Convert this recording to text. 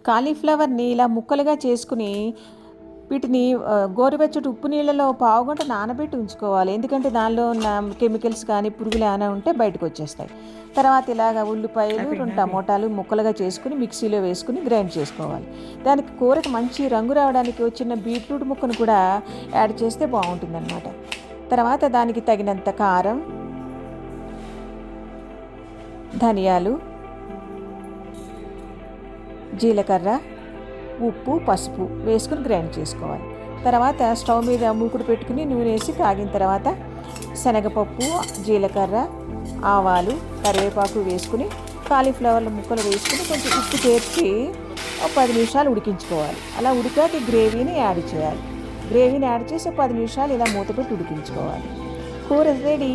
కాలీఫ్లవర్ని ఇలా ముక్కలుగా చేసుకుని వీటిని గోరువెచ్చటి ఉప్పు నీళ్ళలో పావుగంట నానబెట్టి ఉంచుకోవాలి. ఎందుకంటే దానిలో ఉన్న కెమికల్స్ కానీ పురుగులు ఏమైనా ఉంటే బయటకు వచ్చేస్తాయి. తర్వాత ఇలాగ ఉల్లిపాయలు 2 టమోటాలు ముక్కలుగా చేసుకుని మిక్సీలో వేసుకుని గ్రైండ్ చేసుకోవాలి. దానికి కూరకు మంచి రంగు రావడానికి వచ్చిన బీట్రూట్ ముక్కను కూడా యాడ్ చేస్తే బాగుంటుందన్నమాట. తర్వాత దానికి తగినంత కారం, ధనియాలు, జీలకర్ర, ఉప్పు, పసుపు వేసుకుని గ్రైండ్ చేసుకోవాలి. తర్వాత స్టవ్ మీద మూకుడు పెట్టుకుని నూనె వేసి కాగిన తర్వాత శనగపప్పు, జీలకర్ర, ఆవాలు, కరివేపాకు వేసుకుని కాలీఫ్లవర్ల ముక్కలు వేసుకుని కొంచెం ఉప్పు చేర్చి ఒక 10 నిమిషాలు ఉడికించుకోవాలి. అలా ఉడికాక గ్రేవీని యాడ్ చేయాలి. గ్రేవీని యాడ్ చేసి 10 నిమిషాలు ఇలా మూత పెట్టి ఉడికించుకోవాలి. కూర రెడీ.